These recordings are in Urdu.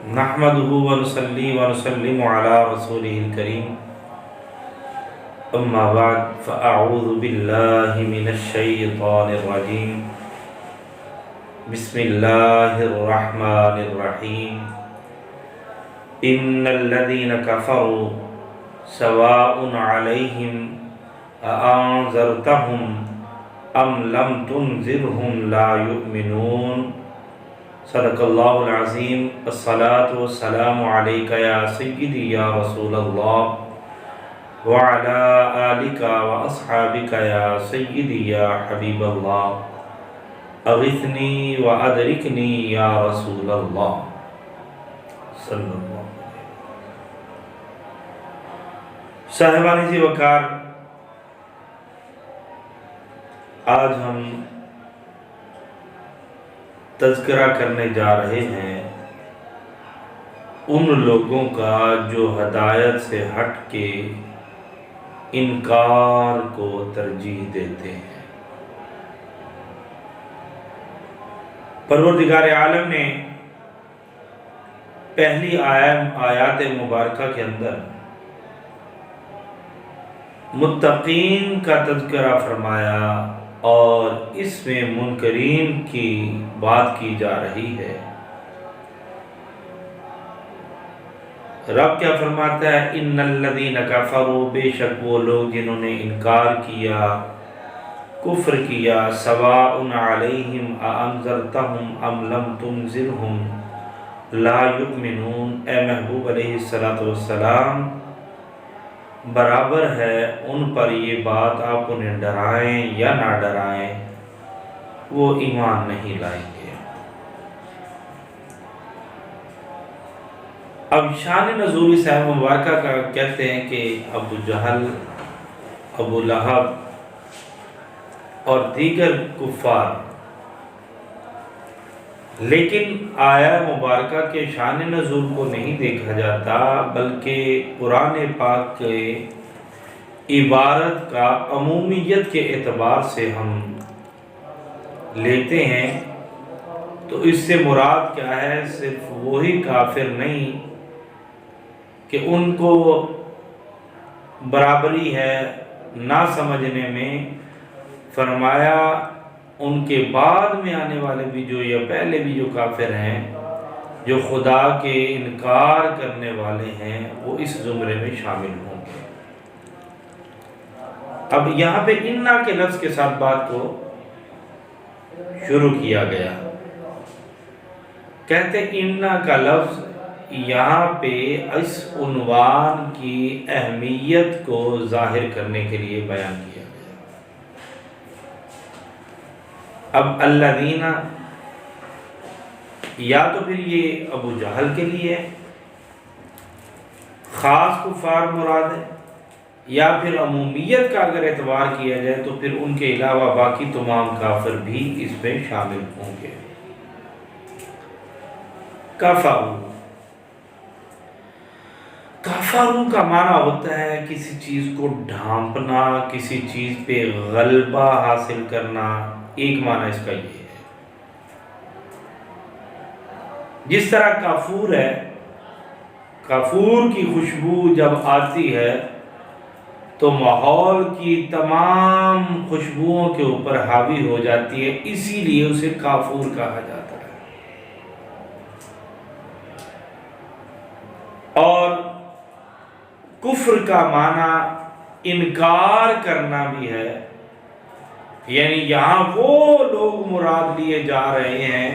نحمده ونصلي ونسلم على رسوله الكريم أما بعد فأعوذ بالله من الشيطان الرجيم بسم الله الرحمن الرحيم إن الذين كفروا سواء عليهم أأنذرتهم أم لم تنذرهم لا يؤمنون صدق اللہ العظیم الصلاۃ والسلام علیک یا سیدی یا رسول اللہ وعلی آلک واصحابک یا سیدی یا حبیب اللہ اغثنی وادرکنی یا رسول اللہ صلی اللہ علیہ وسلم۔ صاحبان جی وقار، آج ہم تذکرہ کرنے جا رہے ہیں ان لوگوں کا جو ہدایت سے ہٹ کے انکار کو ترجیح دیتے ہیں۔ پروردگار عالم نے پہلی آیات مبارکہ کے اندر متقین کا تذکرہ فرمایا اور اس میں منکرین کی بات کی جا رہی ہے۔ رب کیا فرماتا ہے؟ ان الذین کفروا، بے شک وہ لوگ جنہوں نے انکار کیا، کفر کیا، سواء علیہم اانذرتہم ام لم تنذرہم لا یؤمنون، اے محبوب علیہ السلام برابر ہے ان پر یہ بات آپ انہیں ڈرائیں یا نہ ڈرائیں، وہ ایمان نہیں لائیں گے۔ اب شان نزول اس آیت مبارکہ کا کہتے ہیں کہ ابو جہل، ابو لہب اور دیگر کفار، لیکن آیت مبارکہ کے شان نزول کو نہیں دیکھا جاتا بلکہ قرآن پاک کے عبارت کا عمومیت کے اعتبار سے ہم لیتے ہیں۔ تو اس سے مراد کیا ہے؟ صرف وہی کافر نہیں کہ ان کو برابری ہے نہ سمجھنے میں، فرمایا ان کے بعد میں آنے والے بھی جو یا پہلے بھی جو کافر ہیں، جو خدا کے انکار کرنے والے ہیں، وہ اس زمرے میں شامل ہوں گے۔ اب یہاں پہ انا کے لفظ کے ساتھ بات کو شروع کیا گیا۔ کہتے انا کا لفظ یہاں پہ اس عنوان کی اہمیت کو ظاہر کرنے کے لیے بیان کیا۔ اب الذین، یا تو پھر یہ ابو جہل کے لیے خاص کفار مراد ہے، یا پھر عمومیت کا اگر اعتبار کیا جائے تو پھر ان کے علاوہ باقی تمام کافر بھی اس میں شامل ہوں گے۔ کفروا کا معنی ہوتا ہے کسی چیز کو ڈھانپنا، کسی چیز پہ غلبہ حاصل کرنا، ایک معنی اس کا یہ ہے۔ جس طرح کافور ہے، کافور کی خوشبو جب آتی ہے تو ماحول کی تمام خوشبوؤں کے اوپر حاوی ہو جاتی ہے، اسی لیے اسے کافور کہا جاتا ہے۔ اور کفر کا معنی انکار کرنا بھی ہے، یعنی یہاں وہ لوگ مراد لیے جا رہے ہیں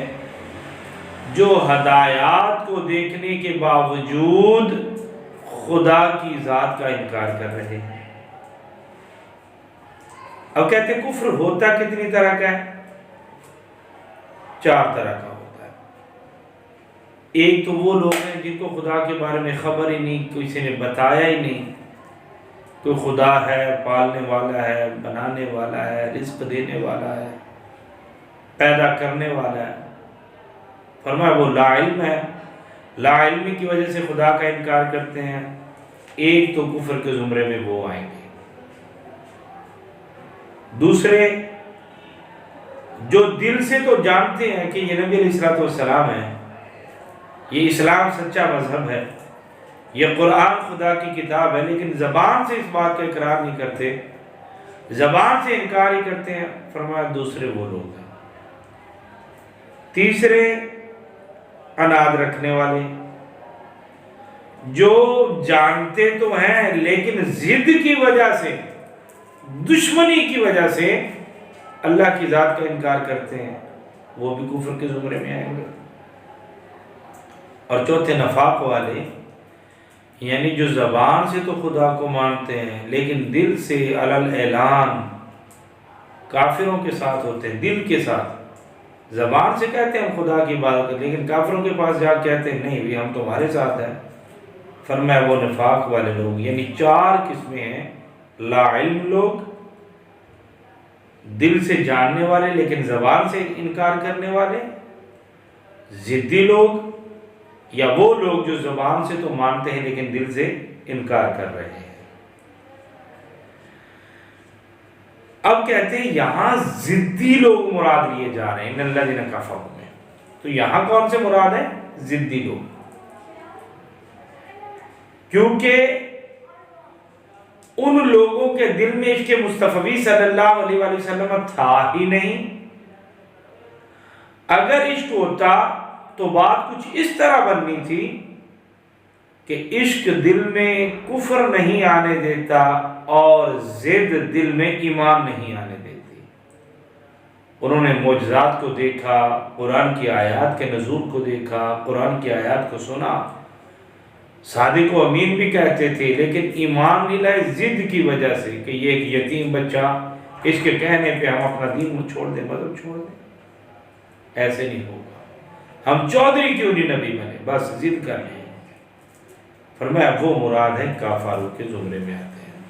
جو ہدایات کو دیکھنے کے باوجود خدا کی ذات کا انکار کر رہے ہیں۔ اب کہتے ہیں کفر ہوتا کتنی طرح کا ہے؟ 4 طرح کا ہوتا ہے۔ ایک تو وہ لوگ ہیں جن کو خدا کے بارے میں خبر ہی نہیں، کسی نے بتایا ہی نہیں، کوئی خدا ہے، پالنے والا ہے، بنانے والا ہے، رزق دینے والا ہے، پیدا کرنے والا ہے۔ فرمایا وہ لا علم ہے، لا علمی کی وجہ سے خدا کا انکار کرتے ہیں۔ ایک تو کفر کے زمرے میں وہ آئیں گے۔ دوسرے جو دل سے تو جانتے ہیں کہ یہ نبی علیہ الصلوۃ والسلام ہیں، یہ اسلام سچا مذہب ہے، یہ قرآن خدا کی کتاب ہے، لیکن زبان سے اس بات کا اقرار نہیں کرتے، زبان سے انکار ہی کرتے ہیں۔ فرمایا دوسرے وہ لوگ ہیں۔ تیسرے اناد رکھنے والے، جو جانتے تو ہیں لیکن ضد کی وجہ سے، دشمنی کی وجہ سے اللہ کی ذات کا انکار کرتے ہیں، وہ بھی کفر کے زمرے میں آئیں گے۔ اور چوتھے نفاق والے، یعنی جو زبان سے تو خدا کو مانتے ہیں لیکن دل سے علل اعلان کافروں کے ساتھ ہوتے ہیں، دل کے ساتھ زبان سے کہتے ہیں ہم خدا کی عبادت کرتے ہیں، لیکن کافروں کے پاس جا کہتے ہیں نہیں بھی ہم تمہارے ساتھ ہیں۔ فرمایا وہ نفاق والے لوگ، یعنی 4 قسمیں ہیں، لا علم لوگ، دل سے جاننے والے لیکن زبان سے انکار کرنے والے، ضدی لوگ، یا وہ لوگ جو زبان سے تو مانتے ہیں لیکن دل سے انکار کر رہے ہیں۔ اب کہتے ہیں یہاں ضدی لوگ مراد لیے جا رہے ہیں ان الذین کفروا میں، تو یہاں کون سے مراد ہے؟ ضدی لوگ، کیونکہ ان لوگوں کے دل میں عشق مصطفی صلی اللہ علیہ وآلہ وسلم تھا ہی نہیں۔ اگر عشق ہوتا تو بات کچھ اس طرح بننی تھی کہ عشق دل میں کفر نہیں آنے دیتا اور ضد دل میں ایمان نہیں آنے دیتی۔ انہوں نے معجزات کو دیکھا، قرآن کی آیات کے نزول کو دیکھا، قرآن کی آیات کو سنا، صادق و امین بھی کہتے تھے، لیکن ایمان نہیں لائے ضد کی وجہ سے کہ یہ ایک یتیم بچہ، اس کے کہنے پہ ہم اپنا دین چھوڑ دیں، مذہب چھوڑ دیں، ایسے نہیں ہوگا، ہم چودھری کیوں نہیں نبی بنے، بس ضد کر لیں۔ فرمایا وہ مراد ہے کافروں کے زمرے میں آتے ہیں۔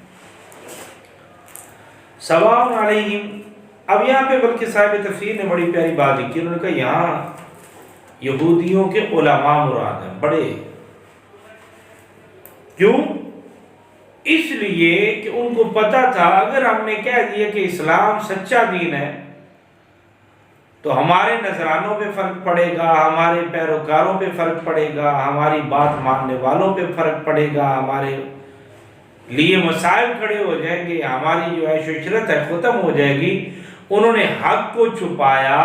سواء علیہم، اب یہاں پہ بلکہ صاحب تفسیر نے بڑی پیاری بات لکھی، انہوں نے کہا یہاں یہودیوں کے علماء مراد ہیں، بڑے، کیوں؟ اس لیے کہ ان کو پتا تھا اگر ہم نے کہہ دیا کہ اسلام سچا دین ہے تو ہمارے نذرانوں پہ فرق پڑے گا، ہمارے پیروکاروں پہ فرق پڑے گا، ہماری بات ماننے والوں پہ فرق پڑے گا، ہمارے لیے مسائل کھڑے ہو جائیں گے، ہماری جو عیش و عشرت ہے ختم ہو جائے گی۔ انہوں نے حق کو چھپایا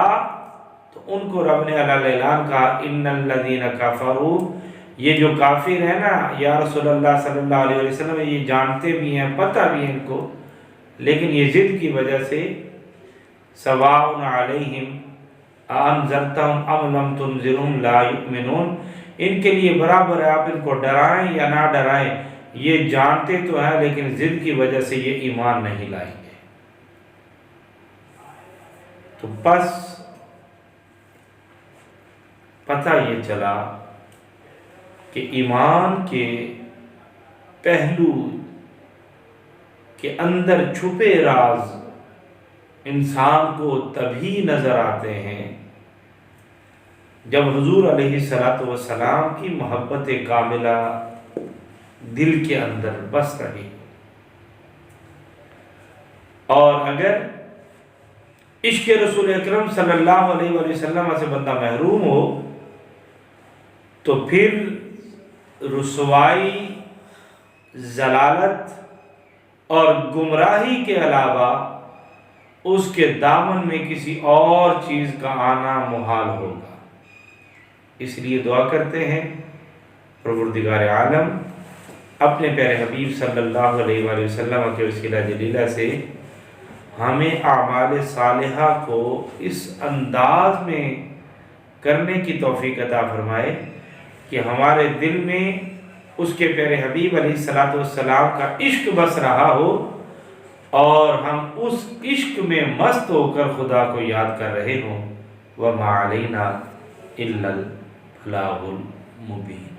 تو ان کو رب نے علیہ اعلان کہا ان الذین کفروا، یہ جو کافر ہے نا یا رسول اللہ صلی اللہ علیہ وسلم، یہ جانتے بھی ہیں، پتہ بھی ہے ان کو، لیکن یہ ضد کی وجہ سے سواء علیہم انذرتہم ام لم تنذرہم لا یؤمنون، ان کے لیے برابر ہے آپ ان کو ڈرائیں یا نہ ڈرائیں، یہ جانتے تو ہیں لیکن ضد کی وجہ سے یہ ایمان نہیں لائیں گے۔ تو بس پتہ یہ چلا کہ ایمان کے پہلو کے اندر چھپے راز انسان کو تبھی نظر آتے ہیں جب حضور علیہ السلام کی محبت کاملہ دل کے اندر بس رہی، اور اگر عشق رسول اکرم صلی اللہ علیہ وآلہ وسلم سے بندہ محروم ہو تو پھر رسوائی، ضلالت اور گمراہی کے علاوہ اس کے دامن میں کسی اور چیز کا آنا محال ہوگا۔ اس لیے دعا کرتے ہیں پروردگار عالم اپنے پیارے حبیب صلی اللہ علیہ وآلہ وسلم کے وسیلہ جلیلہ سے ہمیں اعمال صالحہ کو اس انداز میں کرنے کی توفیق عطا فرمائے کہ ہمارے دل میں اس کے پیارے حبیب علیہ السلام کا عشق بس رہا ہو اور ہم اس عشق میں مست ہو کر خدا کو یاد کر رہے ہوں۔ وَمَا عَلَيْنَا إِلَّا الْبَلَاغُ الْمُبِينُ۔